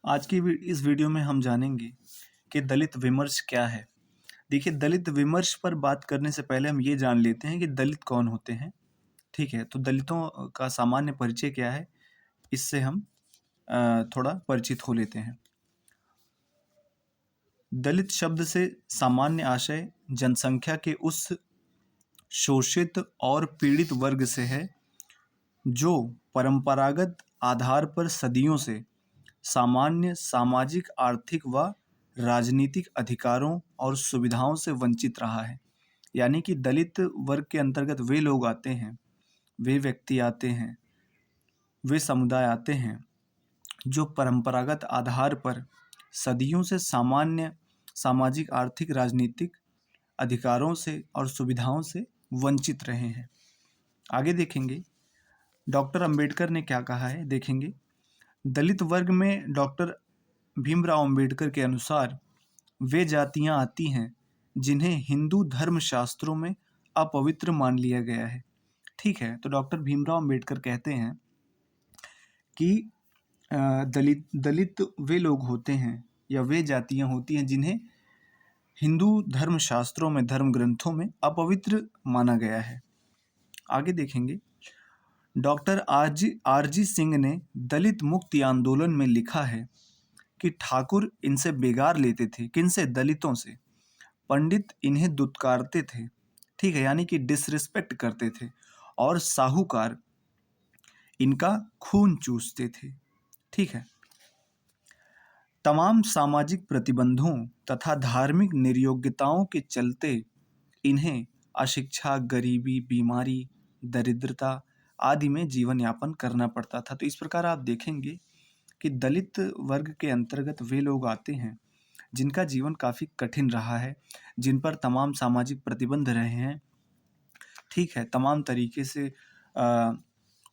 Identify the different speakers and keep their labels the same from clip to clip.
Speaker 1: आज की इस वीडियो में हम जानेंगे कि दलित विमर्श क्या है। देखिए, दलित विमर्श पर बात करने से पहले हम ये जान लेते हैं कि दलित कौन होते हैं। ठीक है, तो दलितों का सामान्य परिचय क्या है, इससे हम थोड़ा परिचित हो लेते हैं। दलित शब्द से सामान्य आशय जनसंख्या के उस शोषित और पीड़ित वर्ग से है जो परंपरागत आधार पर सदियों से सामान्य सामाजिक, आर्थिक व राजनीतिक अधिकारों और सुविधाओं से वंचित रहा है। यानी कि दलित वर्ग के अंतर्गत वे लोग आते हैं, वे व्यक्ति आते हैं, वे समुदाय आते हैं जो परंपरागत आधार पर सदियों से सामान्य सामाजिक, आर्थिक, राजनीतिक अधिकारों से और सुविधाओं से वंचित रहे हैं। आगे देखेंगे डॉक्टर अंबेडकर ने क्या कहा है, देखेंगे। दलित वर्ग में डॉक्टर भीमराव अंबेडकर के अनुसार वे जातियां आती हैं जिन्हें हिंदू धर्म शास्त्रों में अपवित्र मान लिया गया है। ठीक है, तो डॉक्टर भीमराव अंबेडकर कहते हैं कि दलित दलित वे लोग होते हैं या वे जातियां होती हैं जिन्हें हिंदू धर्म शास्त्रों में, धर्म ग्रंथों में अपवित्र माना गया है। आगे देखेंगे डॉक्टर आरजी सिंह ने दलित मुक्ति आंदोलन में लिखा है कि ठाकुर इनसे बेगार लेते थे। किनसे? दलितों से। पंडित इन्हें दुत्कारते थे। ठीक है, यानी कि डिसरिस्पेक्ट करते थे। और साहूकार इनका खून चूसते थे। ठीक है, तमाम सामाजिक प्रतिबंधों तथा धार्मिक निर्योग्यताओं के चलते इन्हें अशिक्षा, गरीबी, बीमारी, दरिद्रता आदि में जीवन यापन करना पड़ता था। तो इस प्रकार आप देखेंगे कि दलित वर्ग के अंतर्गत वे लोग आते हैं जिनका जीवन काफ़ी कठिन रहा है, जिन पर तमाम सामाजिक प्रतिबंध रहे हैं। ठीक है, तमाम तरीके से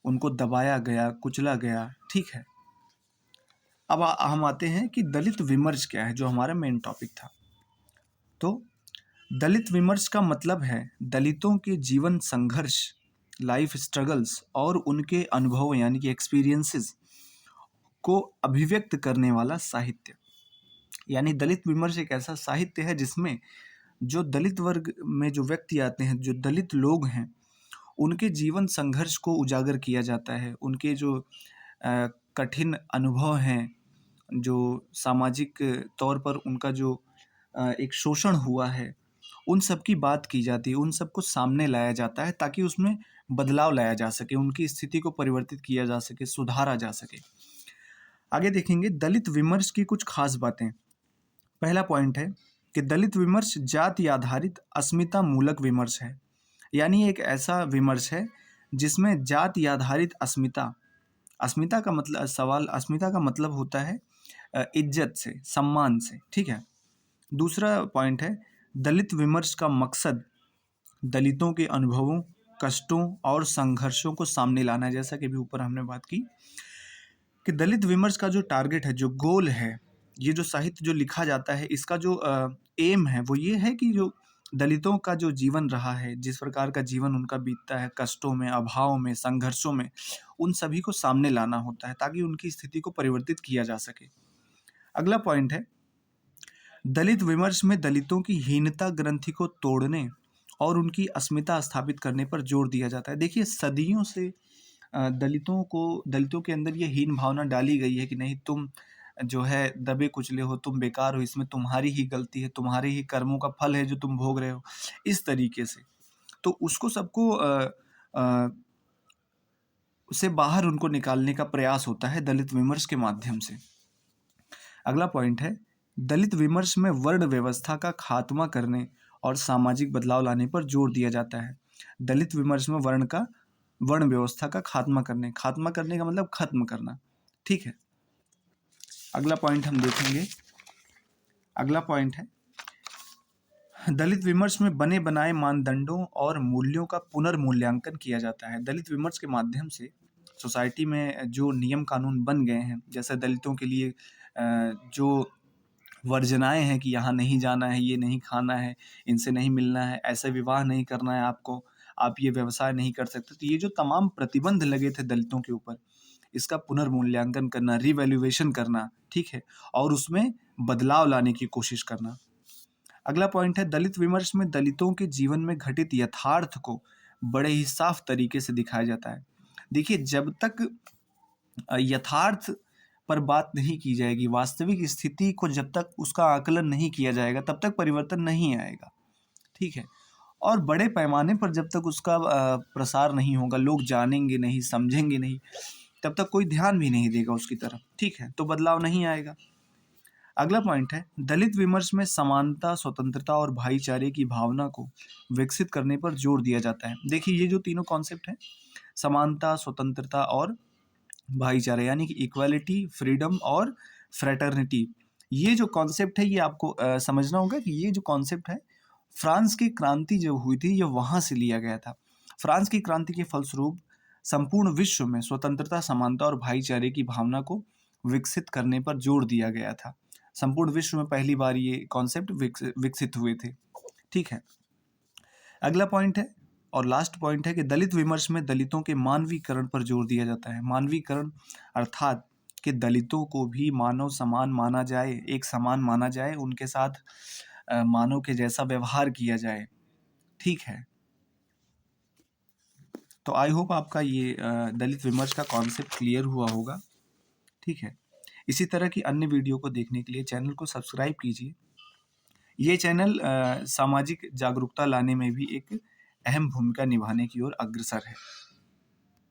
Speaker 1: उनको दबाया गया, कुचला गया। ठीक है, अब हम आते हैं कि दलित विमर्श क्या है, जो हमारा मेन टॉपिक था। तो दलित विमर्श का मतलब है दलितों के जीवन संघर्ष, लाइफ स्ट्रगल्स और उनके अनुभव यानी कि एक्सपीरियंसेस को अभिव्यक्त करने वाला साहित्य। यानी दलित विमर्श एक ऐसा साहित्य है जिसमें जो दलित वर्ग में जो व्यक्ति आते हैं, जो दलित लोग हैं, उनके जीवन संघर्ष को उजागर किया जाता है। उनके जो कठिन अनुभव हैं, जो सामाजिक तौर पर उनका जो एक शोषण हुआ है, उन सब की बात की जाती है, उन सबको सामने लाया जाता है ताकि उसमें बदलाव लाया जा सके, उनकी स्थिति को परिवर्तित किया जा सके, सुधारा जा सके। आगे देखेंगे दलित विमर्श की कुछ खास बातें। पहला पॉइंट है कि दलित विमर्श जाति आधारित अस्मिता मूलक विमर्श है। यानी एक ऐसा विमर्श है जिसमें जाति आधारित अस्मिता, अस्मिता का मतलब सवाल, अस्मिता का मतलब होता है इज्जत से, सम्मान से। ठीक है, दूसरा पॉइंट है दलित विमर्श का मकसद दलितों के अनुभवों, कष्टों और संघर्षों को सामने लाना है। जैसा कि अभी ऊपर हमने बात की कि दलित विमर्श का जो टारगेट है, जो गोल है, ये जो साहित्य जो लिखा जाता है, इसका जो एम है वो ये है कि जो दलितों का जो जीवन रहा है, जिस प्रकार का जीवन उनका बीतता है, कष्टों में, अभाव में, संघर्षों में, उन सभी को सामने लाना होता है ताकि उनकी स्थिति को परिवर्तित किया जा सके। अगला पॉइंट है दलित विमर्श में दलितों की हीनता ग्रंथि को तोड़ने और उनकी अस्मिता स्थापित करने पर जोर दिया जाता है। देखिए, सदियों से दलितों के अंदर ये हीन भावना डाली गई है कि नहीं, तुम जो है दबे कुचले हो, तुम बेकार हो, इसमें तुम्हारी ही गलती है, तुम्हारे ही कर्मों का फल है जो तुम भोग रहे हो, इस तरीके से। तो उसको सबको उससे बाहर उनको निकालने का प्रयास होता है दलित विमर्श के माध्यम से। अगला पॉइंट है दलित विमर्श में वर्ण व्यवस्था का खात्मा करने और सामाजिक बदलाव लाने पर जोर दिया जाता है। दलित विमर्श में वर्ण व्यवस्था का खात्मा करने का मतलब खत्म करना। ठीक है, अगला पॉइंट हम देखेंगे। अगला पॉइंट है दलित विमर्श में बने बनाए मानदंडों और मूल्यों का पुनर्मूल्यांकन किया जाता है। दलित विमर्श के माध्यम से सोसाइटी में जो नियम कानून बन गए हैं, जैसे दलितों के लिए जो वर्जनाएं हैं कि यहाँ नहीं जाना है, ये नहीं खाना है, इनसे नहीं मिलना है, ऐसे विवाह नहीं करना है आपको, आप ये व्यवसाय नहीं कर सकते, तो ये जो तमाम प्रतिबंध लगे थे दलितों के ऊपर, इसका पुनर्मूल्यांकन करना, रिवैल्यूएशन करना, ठीक है, और उसमें बदलाव लाने की कोशिश करना। अगला पॉइंट है दलित विमर्श में दलितों के जीवन में घटित यथार्थ को बड़े ही साफ तरीके से दिखाया जाता है। देखिए, जब तक यथार्थ पर बात नहीं की जाएगी, वास्तविक स्थिति को जब तक उसका आकलन नहीं किया जाएगा, तब तक परिवर्तन नहीं आएगा, ठीक है। और बड़े पैमाने पर जब तक उसका प्रसार नहीं होगा, लोग जानेंगे नहीं, समझेंगे नहीं, तब तक कोई ध्यान भी नहीं देगा उसकी तरफ, ठीक है, तो बदलाव नहीं आएगा। अगला पॉइंट है दलित विमर्श में समानता, स्वतंत्रता और भाईचारे की भावना को विकसित करने पर जोर दिया जाता है। देखिए, ये जो तीनों कॉन्सेप्ट हैं, समानता, स्वतंत्रता और भाईचारा, यानी कि इक्वालिटी, फ्रीडम और फ्रेटर्निटी, ये जो कॉन्सेप्ट है ये आपको समझना होगा कि ये जो कॉन्सेप्ट है, फ्रांस की क्रांति जब हुई थी ये वहाँ से लिया गया था। फ्रांस की क्रांति के फलस्वरूप संपूर्ण विश्व में स्वतंत्रता, समानता और भाईचारे की भावना को विकसित करने पर जोर दिया गया था। संपूर्ण विश्व में पहली बार ये कॉन्सेप्ट विकसित हुए थे, ठीक है। अगला पॉइंट है और लास्ट पॉइंट है कि दलित विमर्श में दलितों के मानवीकरण पर जोर दिया जाता है। मानवीकरण अर्थात कि दलितों को भी मानव समान माना जाए, एक समान माना जाए, उनके साथ मानव के जैसा व्यवहार किया जाए, ठीक है। तो आई होप आपका ये दलित विमर्श का कॉन्सेप्ट क्लियर हुआ होगा, ठीक है। इसी तरह की अन्य वीडियो को देखने के लिए चैनल को सब्सक्राइब कीजिए। ये चैनल सामाजिक जागरूकता लाने में भी एक अहम भूमिका निभाने की ओर अग्रसर है।